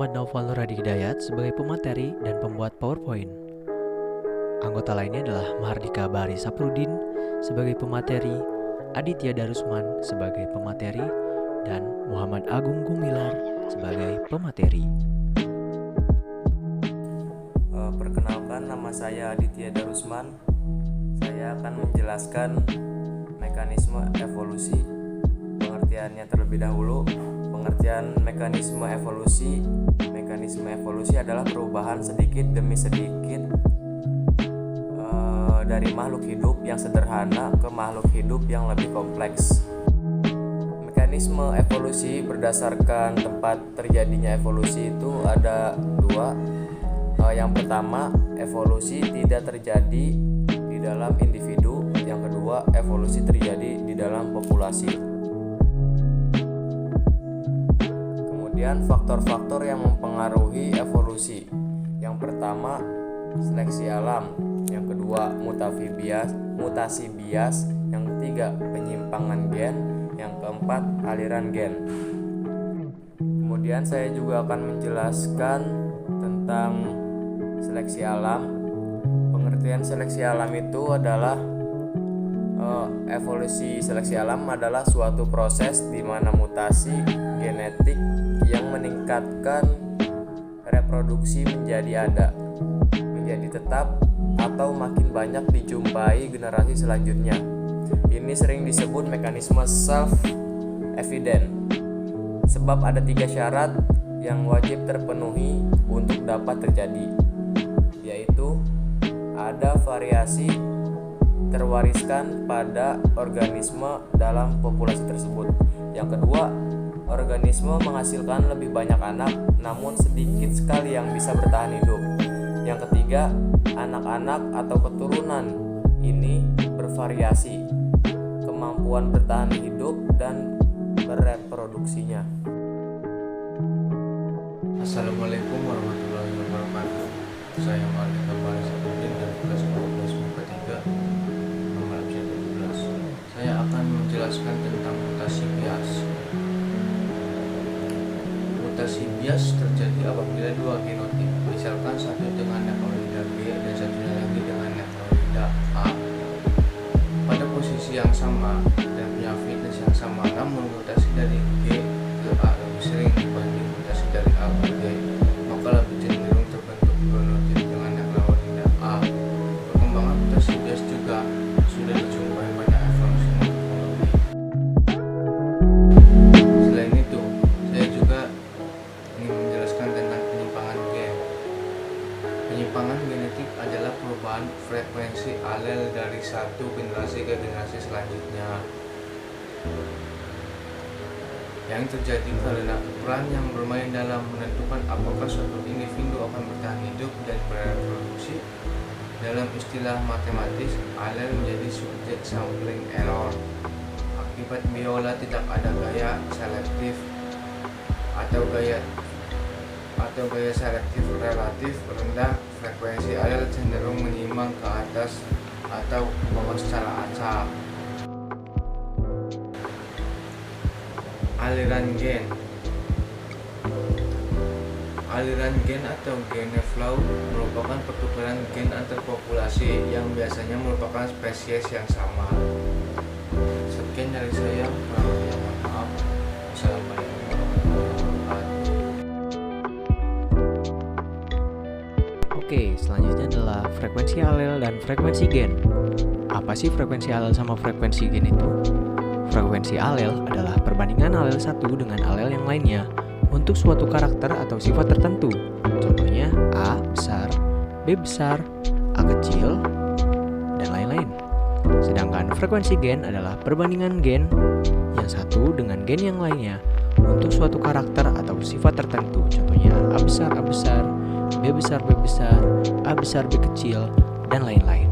Muhammad Naufal Nur Hadi Hidayat sebagai pemateri dan pembuat PowerPoint. Anggota lainnya adalah Mahardika Bahari Saprudin sebagai pemateri, Aditya Darusman sebagai pemateri, dan Muhammad Agung Gumilar sebagai pemateri. Perkenalkan, nama saya Aditya Darusman. Saya akan menjelaskan mekanisme evolusi. Pengertiannya terlebih dahulu. Pengertian mekanisme evolusi. Mekanisme evolusi adalah perubahan sedikit demi sedikit dari makhluk hidup yang sederhana ke makhluk hidup yang lebih kompleks. Mekanisme evolusi berdasarkan tempat terjadinya evolusi itu ada dua. Yang pertama, evolusi tidak terjadi di dalam individu. Yang kedua, evolusi terjadi di dalam populasi. Kemudian faktor-faktor yang mempengaruhi evolusi. Yang pertama, seleksi alam. Yang kedua, mutasi bias. Yang ketiga, penyimpangan gen. Yang keempat, aliran gen. Kemudian saya juga akan menjelaskan tentang seleksi alam. Pengertian seleksi alam itu adalah evolusi seleksi alam adalah suatu proses di mana mutasi genetik yang meningkatkan reproduksi menjadi tetap atau makin banyak dijumpai generasi selanjutnya. Ini sering disebut mekanisme self-evident, sebab ada 3 syarat yang wajib terpenuhi untuk dapat terjadi, yaitu ada variasi terwariskan pada organisme dalam populasi tersebut. Yang kedua, organisme menghasilkan lebih banyak anak, namun sedikit sekali yang bisa bertahan hidup. Yang ketiga, anak-anak atau keturunan ini bervariasi kemampuan bertahan hidup dan bereproduksinya. Assalamualaikum warahmatullahi wabarakatuh. Saya Mahardika Bahari Saprudin dari kelas 12 MIPA 3 nomor absen 12. Saya akan menjelaskan tentang mutasi bias. Mutasi bias terjadi apabila 2 genotip, misalkan satu dengan nukleotida B dan satunya lagi dengan nukleotida A, pada posisi yang sama dan punya fitness yang sama, namun mutasi dari G ke A lebih sering dibanding mutasi dari A ke G, maka lebih cenderung terbentuk genotip dengan nukleotida A. Perkembangan mutasi bias juga sudah dijumpai banyak evolusi morfologi. Selain itu, saya juga ingin menjelaskan tentang penyimpangan gen. Penyimpangan genetik adalah perubahan frekuensi alel dari satu generasi ke generasi selanjutnya, yang terjadi karena peran yang bermain dalam menentukan apakah suatu individu akan bertahan hidup dan bereproduksi. Dalam istilah matematis, alel menjadi subjek sampling error. Akibat biola tidak ada gaya selektif atau gaya selektif relatif rendah, frekuensi alel cenderung menyimbang ke atas atau ke bawah secara acak. Aliran gen. Aliran gen atau gene flow merupakan pertukaran gen antar populasi yang biasanya merupakan spesies yang sama. Sekian dari saya, mohon maaf. Assalamualaikum warahmatullahi wabarakatuh. Oke, selanjutnya adalah frekuensi alel dan frekuensi gen. Apa sih frekuensi alel sama frekuensi gen itu? Frekuensi alel adalah perbandingan alel satu dengan alel yang lainnya untuk suatu karakter atau sifat tertentu. Contohnya A besar, B besar, A kecil, dan lain-lain. Sedangkan frekuensi gen adalah perbandingan gen yang satu dengan gen yang lainnya untuk suatu karakter atau sifat tertentu. Contohnya A besar, B besar, A besar, B kecil, dan lain-lain.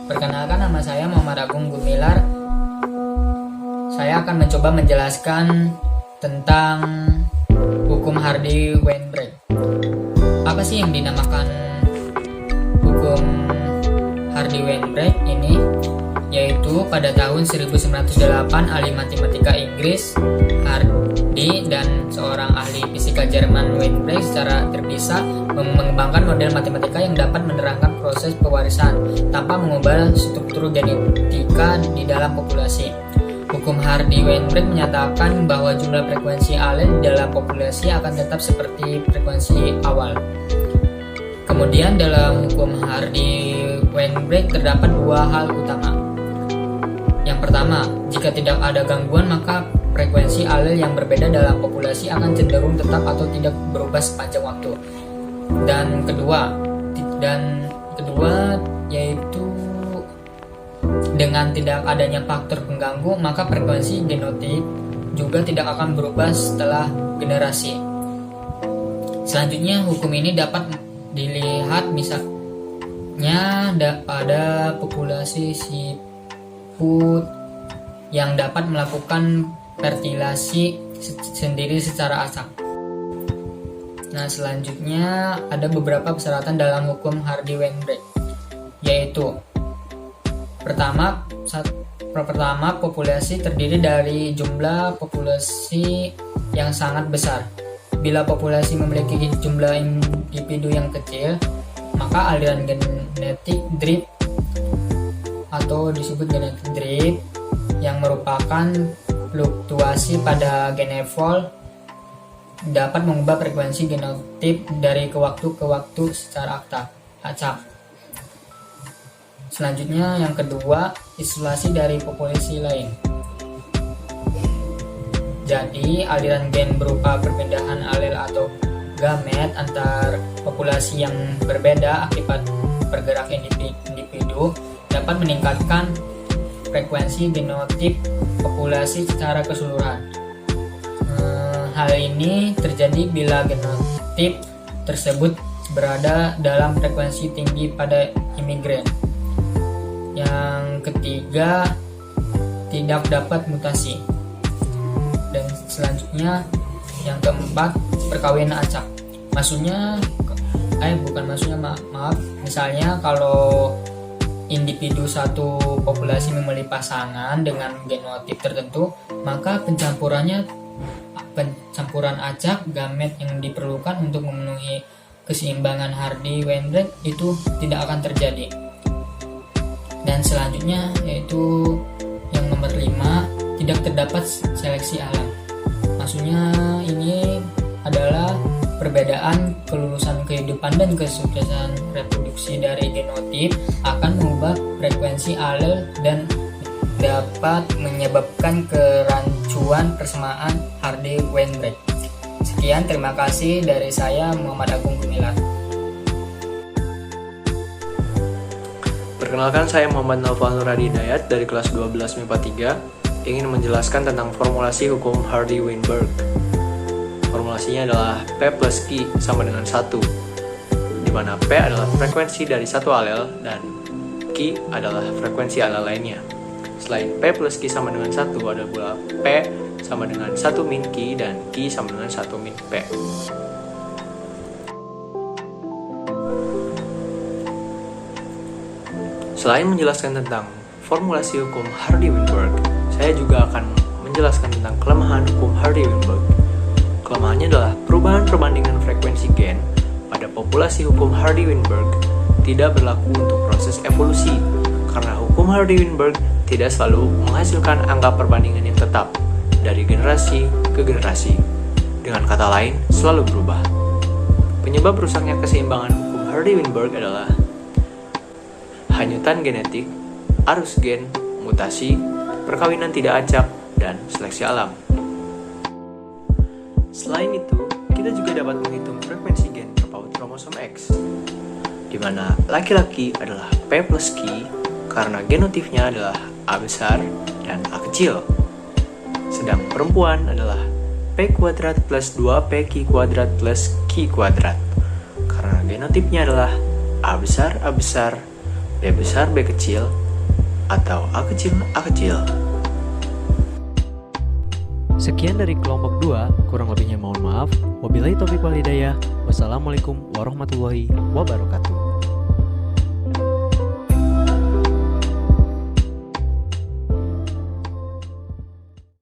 Perkenalkan, nama saya Muhammad Agung Gumilar. Saya akan mencoba menjelaskan tentang hukum Hardy-Weinberg. Apa sih yang dinamakan hukum Hardy-Weinberg ini? Yaitu pada tahun 1908 ahli matematika Inggris Hardy dan seorang ahli fisika Jerman Weinberg secara terpisah mengembangkan model matematika yang dapat menerangkan proses pewarisan tanpa mengubah struktur genetika di dalam populasi. Hukum Hardy-Weinberg menyatakan bahwa jumlah frekuensi alel di dalam populasi akan tetap seperti frekuensi awal. Kemudian dalam hukum Hardy-Weinberg terdapat dua hal utama. Yang pertama, jika tidak ada gangguan maka frekuensi alel yang berbeda dalam populasi akan cenderung tetap atau tidak berubah sepanjang waktu. Dan kedua yaitu dengan tidak adanya faktor pengganggu maka frekuensi genotip juga tidak akan berubah setelah generasi. Selanjutnya hukum ini dapat dilihat misalnya pada populasi siput yang dapat melakukan fertilasi sendiri secara acak. Nah, selanjutnya ada beberapa persyaratan dalam hukum Hardy-Weinberg, yaitu pertama, populasi terdiri dari jumlah populasi yang sangat besar. Bila populasi memiliki jumlah individu yang kecil, maka aliran genetik drift atau disebut genetic drift yang merupakan fluktuasi pada genevol dapat mengubah frekuensi genotip dari ke waktu secara acak. Selanjutnya yang kedua, isolasi dari populasi lain. Jadi aliran gen berupa perpindahan alel atau gamet antar populasi yang berbeda akibat pergerakan individu dapat meningkatkan frekuensi genotip populasi secara keseluruhan. Hal ini terjadi bila genotip tersebut berada dalam frekuensi tinggi pada imigran. Yang ketiga, tidak dapat mutasi. Dan selanjutnya yang keempat, perkawinan acak. Misalnya kalau individu satu populasi memilih pasangan dengan genotip tertentu, maka pencampuran acak gamet yang diperlukan untuk memenuhi keseimbangan Hardy-Weinberg itu tidak akan terjadi. Dan selanjutnya yaitu yang nomor 5, tidak terdapat seleksi alam. Maksudnya ini adalah perbedaan kelulusan kehidupan dan kesuksesan reproduksi dari genotip akan mengubah frekuensi alel dan dapat menyebabkan kerancuan persamaan Hardy-Weinberg. Sekian, terima kasih dari saya Muhammad Agung Gumilar. Perkenalkan, saya Muhammad Nalvan Nuradi Hidayat dari kelas 12 MIPA 3 ingin menjelaskan tentang formulasi hukum Hardy-Weinberg. Formulasinya adalah P plus Q sama dengan 1, di mana P adalah frekuensi dari satu alel dan Q adalah frekuensi alel lainnya. Selain P plus Q sama dengan 1, ada pula P sama dengan 1 min Q dan Q sama dengan 1 min P. Selain menjelaskan tentang formulasi hukum Hardy-Weinberg, saya juga akan menjelaskan tentang kelemahan hukum Hardy-Weinberg. Kelemahannya adalah perubahan perbandingan frekuensi gen pada populasi hukum Hardy-Weinberg tidak berlaku untuk proses evolusi, karena hukum Hardy-Weinberg tidak selalu menghasilkan angka perbandingan yang tetap dari generasi ke generasi. Dengan kata lain, selalu berubah. Penyebab rusaknya keseimbangan hukum Hardy-Weinberg adalah hanyutan genetik, arus gen, mutasi, perkawinan tidak acak, dan seleksi alam. Selain itu, kita juga dapat menghitung frekuensi gen terpaut kromosom X, di mana laki-laki adalah P plus Q karena genotipnya adalah A besar dan A kecil. Sedang perempuan adalah P kuadrat plus 2PQ kuadrat plus Q kuadrat karena genotipnya adalah A besar, B besar, B kecil, atau A kecil, A kecil. Sekian dari kelompok 2, kurang lebihnya mohon maaf. Wabillahi taufiq wal hidayah. Wassalamualaikum warahmatullahi wabarakatuh.